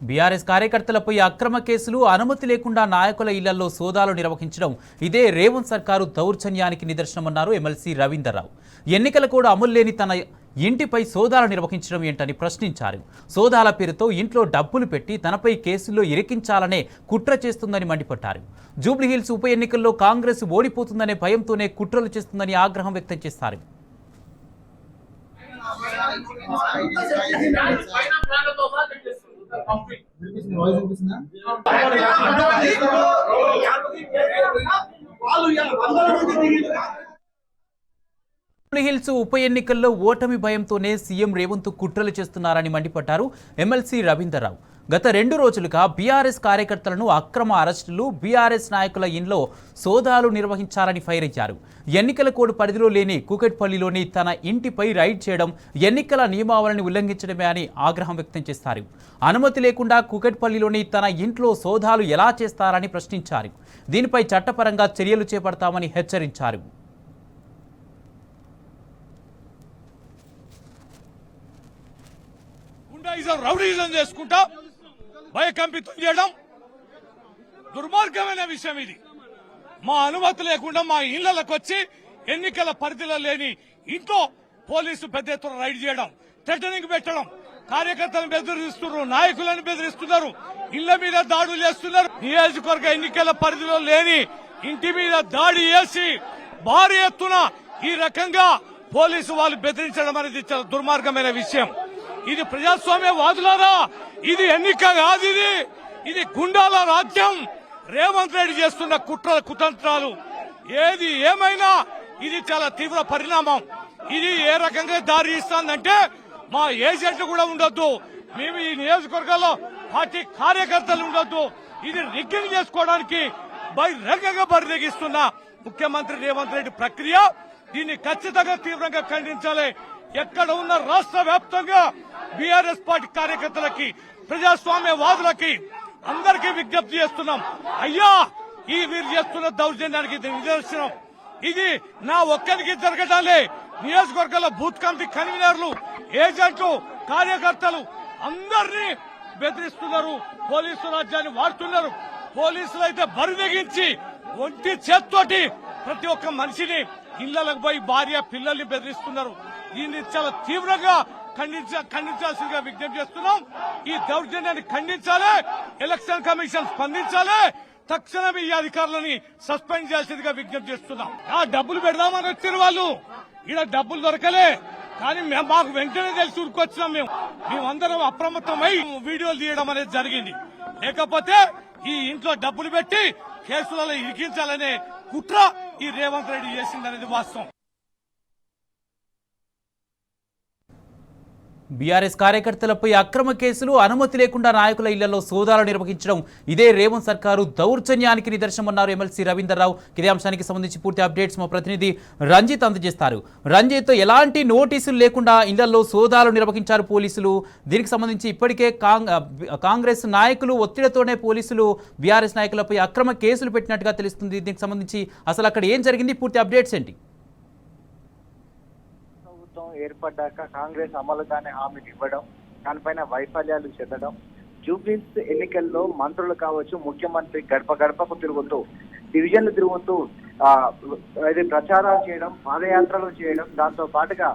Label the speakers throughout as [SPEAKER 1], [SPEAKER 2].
[SPEAKER 1] BRS కార్యకర్తలపై అక్రమ కేసులు అనుమతి లేకుండా నాయకుల ఇళ్లలో సోదాలు నిర్వహించడం ఇదే రేవంత్ సర్కారు దౌర్జన్యానికి నిదర్శనమన్నారు ఎమ్మెల్సీ రవీందర్రావు. ఎన్నికల కూడా అమలు లేని తన ఇంటిపై సోదాలు నిర్వహించడం ఏంటని ప్రశ్నించారు. సోదాల పేరుతో ఇంట్లో డబ్బులు పెట్టి తనపై కేసుల్లో ఇరికించాలనే కుట్ర చేస్తుందని మండిపడ్డారు. జూబ్లీహిల్స్ ఉప ఎన్నికల్లో కాంగ్రెస్ ఓడిపోతుందనే భయంతోనే కుట్రలు చేస్తుందని ఆగ్రహం వ్యక్తం చేశారు. జూబ్లీహిల్స్ ఉప ఎన్నికల్లో ఓటమి భయంతోనే సీఎం రేవంత్ కుట్రలు చేస్తున్నారని మండిపడ్డారు ఎమ్మెల్సీ రవీందర్రావు. గత 2 రోజులుగా బీఆర్ఎస్ కార్యకర్తలను అక్రమ అరెస్టులు, బీఆర్ఎస్ నాయకుల ఇంట్లో సోదాలు నిర్వహించాలని ఫైర్ అయ్యారు. ఎన్నికల కోడ్ పరిధిలో లేని కూకట్పల్లిలోని తన ఇంటిపై రైడ్ చేయడం ఎన్నికల నియమావళిని ఉల్లంఘించడమే అని ఆగ్రహం వ్యక్తం చేశారు. అనుమతి లేకుండా కూకట్పల్లిలోని తన ఇంట్లో సోదాలు ఎలా చేస్తారని ప్రశ్నించారు. దీనిపై చట్టపరంగా చర్యలు చేపడతామని హెచ్చరించారు.
[SPEAKER 2] రౌడీజం చేసుకుంటా భయకంపితం చేయడం దుర్మార్గమైన విషయం. ఇది మా అనుమతి లేకుండా మా ఇళ్లకు వచ్చి ఎన్నికల పరిధిలో లేని ఇంట్లో పోలీసు పెద్ద ఎత్తున రైడ్ చేయడం, థ్రెటనింగ్ పెట్టడం, కార్యకర్తలను బెదిరిస్తున్నారు, నాయకులను బెదిరిస్తున్నారు, ఇళ్ల మీద దాడులు చేస్తున్నారు. నియోజకవర్గ ఎన్నికల పరిధిలో లేని ఇంటి మీద దాడి చేసి భారీ ఎత్తున ఈ రకంగా పోలీసు వాళ్ళు బెదిరించడం అనేది చాలా దుర్మార్గమైన విషయం. ఇది ప్రజాస్వామ్యవాదులారా, ఇది ఎన్నిక కాదు, ఇది గుండాల రాజ్యం. రేవంత్ రెడ్డి చేస్తున్న కుట్రల కుతంత్రాలు ఏది ఏమైనా ఇది చాలా తీవ్ర పరిణామం. ఇది ఏ రకంగా దారి ఇస్తుందంటే మా ఏజెంట్లు కూడా ఉండొద్దు, మేము ఈ నియోజకవర్గాల్లో పార్టీ కార్యకర్తలు ఉండొద్దు. ఇది రిగ్గింగ్ చేసుకోవడానికి బహిరంగంగా బరితెగిస్తున్న ముఖ్యమంత్రి రేవంత్ రెడ్డి ప్రక్రియ. దీన్ని ఖచ్చితంగా తీవ్రంగా ఖండించాలి. ఎక్కడ ఉన్న రాష్ట్ర వ్యాప్తంగా బీఆర్ఎస్ పార్టీ కార్యకర్తలకి, ప్రజాస్వామ్యవాదులకి అందరికీ విజ్ఞప్తి చేస్తున్నాం. అయ్యా, ఈ వీరు చేస్తున్న దౌర్జన్యానికి నిదర్శనం. ఇది నా ఒక్కరికి జరగటాలే. నియోజకవర్గాల బూత్ కమిటీ కన్వీనర్లు, ఏజెంట్లు, కార్యకర్తలు అందరినీ బెదిరిస్తున్నారు, పోలీసు రాజ్యాన్ని వాడుతున్నారు. పోలీసులు అయితే బరిదెగించి ఒంటి చేత్తోటి ప్రతి ఒక్క మనిషిని ఇళ్లకు పోయి భార్య పిల్లల్ని బెదిరిస్తున్నారు. దీన్ని చాలా తీవ్రంగా ఖండించాల్సిందిగా విజ్ఞప్తి చేస్తున్నాం. ఈ దౌర్జన్యాన్ని ఖండించాలి, ఎలక్షన్ కమిషన్ స్పందించాలి, తక్షణమే ఈ అధికారులని సస్పెండ్ చేయాల్సిందిగా విజ్ఞప్తి చేస్తున్నాం. ఆ డబ్బులు పెడదామని వచ్చిన వాళ్ళు ఇక్కడ డబ్బులు దొరకలే, కానీ మాకు వెంటనే తెలిసి ఉరుకొచ్చినాం. మేమందరం అప్రమత్తమై వీడియోలు తీయడం అనేది జరిగింది. లేకపోతే ఈ ఇంట్లో డబ్బులు పెట్టి కేసులలో ఇరికించాలనే కుట్ర ఈ రేవంత్ రెడ్డి చేసిందనేది వాస్తవం.
[SPEAKER 1] బీఆర్ఎస్ కార్యకర్తలపై అక్రమ కేసులు, అనుమతి లేకుండా నాయకుల ఇళ్లలో సోదాలు నిర్వహించడం ఇదే రేవంత్ సర్కారు దౌర్జన్యానికి నిదర్శనమన్నారు ఎమ్మెల్సీ రవీందర్రావు. ఇదే అంశానికి సంబంధించి పూర్తి అప్డేట్స్ మా ప్రతినిధి రంజిత్ అందజేస్తారు. రంజిత్, ఎలాంటి నోటీసులు లేకుండా ఇళ్లలో సోదాలు నిర్వహించారు పోలీసులు. దీనికి సంబంధించి ఇప్పటికే కాంగ్రెస్ నాయకులు ఒత్తిడితోనే పోలీసులు బీఆర్ఎస్ నాయకులపై అక్రమ కేసులు పెట్టినట్టుగా తెలుస్తుంది. దీనికి సంబంధించి అసలు అక్కడ ఏం జరిగింది, పూర్తి అప్డేట్స్ ఏంటి?
[SPEAKER 3] ఏర్పడ్డాక కాంగ్రెస్ అమలుగానే హామీలు ఇవ్వడం, దానిపైన వైఫల్యాలు చెందడం, జూబ్లీహిల్స్ ఎన్నికల్లో మంత్రులు కావచ్చు, ముఖ్యమంత్రి గడప గడపకు తిరుగుతూ, డివిజన్లు తిరుగుతూ ప్రచారాలు చేయడం, పాదయాత్రలు చేయడం, దాంతో పాటుగా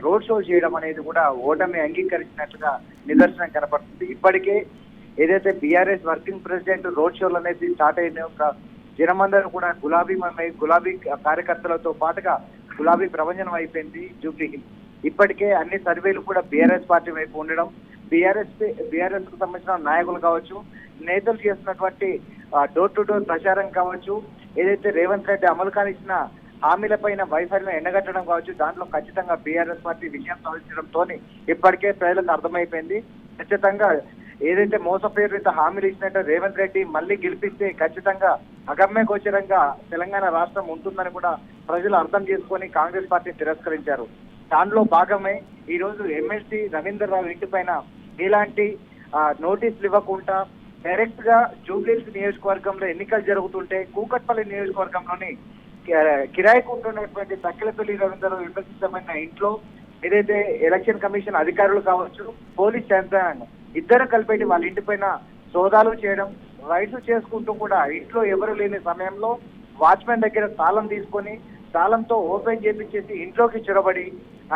[SPEAKER 3] రోడ్ షో చేయడం అనేది కూడా ఓటమి అంగీకరించినట్లుగా నిదర్శనం కనపడుతుంది. ఇప్పటికే ఏదైతే బీఆర్ఎస్ వర్కింగ్ ప్రెసిడెంట్ రోడ్ షోలు అనేది స్టార్ట్ అయిన జనమందరూ కూడా గులాబీ కార్యకర్తలతో పాటుగా గులాబీ ప్రభంజనం అయిపోయింది జూబ్లీహిల్స్. ఇప్పటికే అన్ని సర్వేలు కూడా బీఆర్ఎస్ పార్టీ వైపు ఉండడం, బీఆర్ఎస్ కు సంబంధించిన నాయకులు కావచ్చు, నేతలు చేస్తున్నటువంటి డోర్ టు డోర్ ప్రచారం కావచ్చు, ఏదైతే రేవంత్ రెడ్డి అమలు కానిచ్చిన హామీలపైన వైఫల్యం ఎండగట్టడం కావచ్చు, దాంట్లో ఖచ్చితంగా బీఆర్ఎస్ పార్టీ విజయం సాధించడంతో ఇప్పటికే ప్రజలకు అర్థమైపోయింది. ఖచ్చితంగా ఏదైతే మోసపేరుతో హామీలు ఇచ్చినట్టు రేవంత్ రెడ్డి మళ్ళీ గెలిపిస్తే ఖచ్చితంగా అగమ్య గోచరంగా తెలంగాణ రాష్ట్రం ఉంటుందని కూడా ప్రజలు అర్థం చేసుకొని కాంగ్రెస్ పార్టీ తిరస్కరించారు. దానిలో భాగమే ఈ రోజు ఎమ్మెల్సీ రవీందర్రావు ఇంటి పైన ఎలాంటి నోటీసులు ఇవ్వకుండా డైరెక్ట్ గా జూబ్లీహిల్స్ నియోజకవర్గంలో ఎన్నికలు జరుగుతుంటే కూకట్పల్లి నియోజకవర్గంలోని కిరాయికు ఉంటున్నటువంటి తక్కిలపల్లి రవీందర్రావు విమర్శించమైన ఇంట్లో ఏదైతే ఎలక్షన్ కమిషన్ అధికారులు కావచ్చు, పోలీస్ యంత్రాంగం ఇద్దరు కలిపేటి వాళ్ళ ఇంటి పైన సోదాలు చేయడం, రైడ్స్ చేసుకుంటూ కూడా ఇంట్లో ఎవరు లేని సమయంలో వాచ్మెన్ దగ్గర తాళం తీసుకొని తాళంతో ఓపెన్ చేపించేసి ఇంట్లోకి చొరబడి,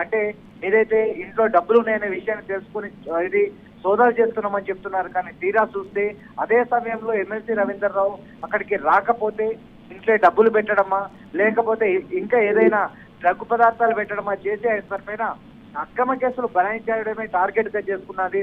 [SPEAKER 3] అంటే ఏదైతే ఇంట్లో డబ్బులు ఉన్నాయనే విషయాన్ని తెలుసుకుని ఇది సోదాలు చేస్తున్నామని చెప్తున్నారు. కానీ తీరా చూస్తే అదే సమయంలో ఎమ్మెల్సీ రవీందర్ రావు అక్కడికి రాకపోతే ఇంట్లో డబ్బులు పెట్టడమా లేకపోతే ఇంకా ఏదైనా డ్రగ్ పదార్థాలు పెట్టడమా చేసి ఆయన పైన అక్రమ కేసులు బనాయించడమే టార్గెట్ గా చేసుకున్నది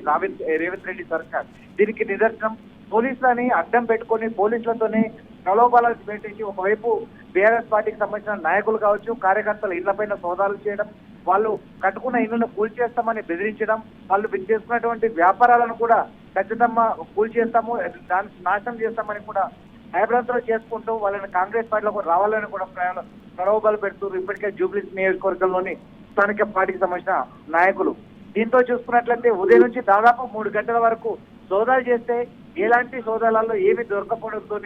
[SPEAKER 3] రేవంత్ రెడ్డి సర్కార్. దీనికి నిదర్శనం పోలీసులని అడ్డం పెట్టుకొని పోలీసులతోనే ప్రలోభాలను పెట్టించి ఒకవైపు బీఆర్ఎస్ పార్టీకి సంబంధించిన నాయకులు కావచ్చు, కార్యకర్తల ఇళ్లపైన సోదాలు చేయడం, వాళ్ళు కట్టుకున్న ఇళ్లను కూల్చేస్తామని బెదిరించడం, వాళ్ళు చేసుకున్నటువంటి వ్యాపారాలను కూడా ఖచ్చితంగా కూల్చేస్తాము, దాన్ని నాశనం చేస్తామని కూడా భయభ్రాంతులు చేసుకుంటూ వాళ్ళని కాంగ్రెస్ పార్టీలో రావాలని కూడా ప్రలోభాలు పెడుతున్నారు ఇప్పటికే జూబ్లీస్ నియోజకవర్గంలోని స్థానిక పార్టీకి సంబంధించిన నాయకులు. దీంతో చూసుకున్నట్లయితే ఉదయం నుంచి దాదాపు 3 గంటల వరకు సోదాలు చేస్తే ఎలాంటి సోదాలలో ఏమి దొరకపోవడంతో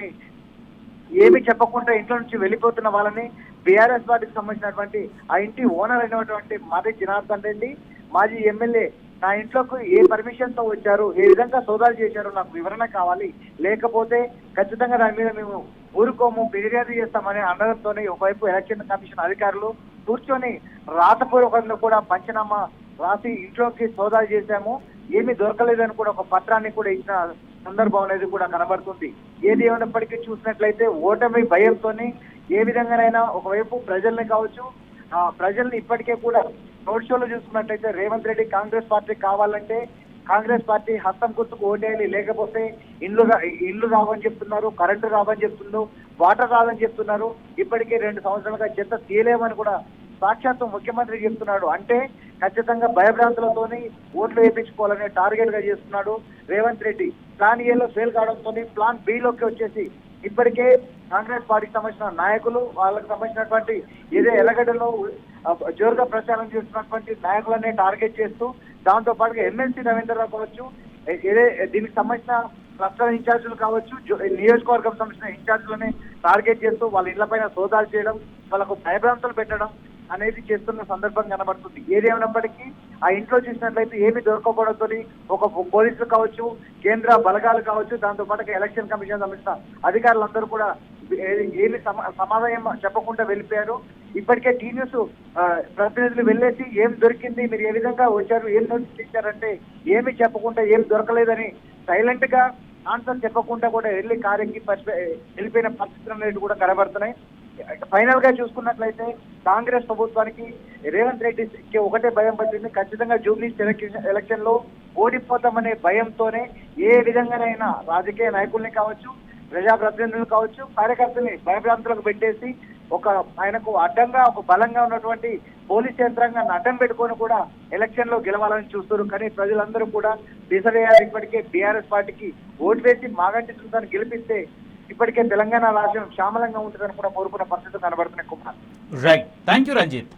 [SPEAKER 3] ఏమి చెప్పకుండా ఇంట్లో నుంచి వెళ్ళిపోతున్న వాళ్ళని బీఆర్ఎస్ పార్టీకి సంబంధించినటువంటి ఆ ఇంటి ఓనర్ అయినటువంటి మాది జనార్దన్ రెడ్డి, మాజీ ఎమ్మెల్యే, నా ఇంట్లోకి ఏ పర్మిషన్ తో వచ్చారు, ఏ విధంగా సోదాలు చేశారు, నాకు వివరణ కావాలి, లేకపోతే ఖచ్చితంగా దాని మీద మేము ఊరుకోము, ఫిర్యాదు చేస్తామని అనడంతోనే ఒకవైపు ఎలక్షన్ కమిషన్ అధికారులు కూర్చొని రాతపూర్వకంగా కూడా పంచనామా రాసి ఇంట్లోకి సోదాలు చేశాము, ఏమీ దొరకలేదని కూడా ఒక పత్రాన్ని కూడా ఇచ్చిన సందర్భం అనేది కూడా కనబడుతుంది. ఏది ఏమైనప్పటికీ చూసినట్లయితే ఓటమి భయంతోని ఏ విధంగానైనా ఒకవైపు ప్రజల్ని కావచ్చు, ప్రజల్ని ఇప్పటికే కూడా రోడ్ షోలో చూసుకున్నట్లయితే రేవంత్ రెడ్డి కాంగ్రెస్ పార్టీ కావాలంటే కాంగ్రెస్ పార్టీ హస్తం గుర్తుకు ఓటేయాలి, లేకపోతే ఇల్లు రావని చెప్తున్నారు, కరెంటు రావని చెప్తున్నారు, వాటర్ రాదని చెప్తున్నారు, ఇప్పటికే 2 సంవత్సరాలుగా చెత్త తీయలేమని కూడా సాక్షాత్తు ముఖ్యమంత్రి చెప్తున్నాడు. అంటే ఖచ్చితంగా భయభ్రాంతులతోని ఓట్లు వేయించుకోవాలనే టార్గెట్ గా చేస్తున్నాడు రేవంత్ రెడ్డి. ప్లాన్ ఏలో ఫెయిల్ కావడంతో ప్లాన్ బిలోకి వచ్చేసి ఇప్పటికే కాంగ్రెస్ పార్టీకి సంబంధించిన నాయకులు, వాళ్ళకి సంబంధించినటువంటి ఏదో ఎలగడ్డలో జోరుగా ప్రచారం చేస్తున్నటువంటి నాయకులనే టార్గెట్ చేస్తూ, దాంతో పాటుగా ఎమ్మెల్సీ రవీందర్ రావు కావచ్చు, దీనికి సంబంధించిన క్లస్టర్ ఇన్ఛార్జీలు కావచ్చు, నియోజకవర్గం సంబంధించిన ఇన్ఛార్జీలని టార్గెట్ చేస్తూ వాళ్ళ ఇళ్లపైన సోదాలు చేయడం, వాళ్ళకు భయభ్రాంతులు పెట్టడం అనేది చేస్తున్న సందర్భం కనబడుతుంది. ఏదేమైనప్పటికీ ఆ ఇంట్లో చూసినట్లయితే ఏమి దొరకపోవడంతో ఒక పోలీసులు కావచ్చు, కేంద్ర బలగాలు కావచ్చు, దాంతో పాటు ఎలక్షన్ కమిషన్ సంబంధించిన అధికారులందరూ కూడా ఏమి సమాధానం చెప్పకుండా వెళ్ళిపోయారు. ఇప్పటికే టీ న్యూస్ ప్రతినిధులు వెళ్ళేసి ఏం దొరికింది, మీరు ఏ విధంగా వచ్చారు, ఏం నోటీస్ ఇచ్చారంటే ఏమి చెప్పకుండా ఏం దొరకలేదని సైలెంట్ గా ఆన్సర్ చెప్పకుండా కూడా వెళ్ళి కారెక్కి వెళ్ళిపోయిన పరిస్థితులు అనేవి కూడా కనబడుతున్నాయి. ఫైనల్ గా చూసుకున్నట్లయితే కాంగ్రెస్ ప్రభుత్వానికి రేవంత్ రెడ్డికి ఒకటే భయం పట్టింది, ఖచ్చితంగా జూబ్లీస్ ఎలక్షన్ లో ఓడిపోతామనే భయంతోనే ఏ విధంగానైనా రాజకీయ నాయకుల్ని కావచ్చు, ప్రజాప్రతినిధులు కావచ్చు, కార్యకర్తల్ని భయభ్రాంతులకు పెట్టేసి ఆయనకు అడ్డంగా ఒక బలంగా ఉన్నటువంటి పోలీస్ యంత్రాంగాన్ని అడ్డం పెట్టుకొని కూడా ఎలక్షన్ లో గెలవాలని చూస్తారు. కానీ ప్రజలందరూ కూడా దిశవేయాలి, ఇప్పటికే బీఆర్ఎస్ పార్టీకి ఓటు వేసి మాగంటి సుల్తాన్ గెలిపిస్తే ఇప్పటికే తెలంగాణ రాష్ట్రం శ్యామలంగా ఉంటుందని కూడా కోరుకున్న పరిస్థితులు కనబడుతున్నాయి. Kumar,
[SPEAKER 1] right, thank you Ranjith.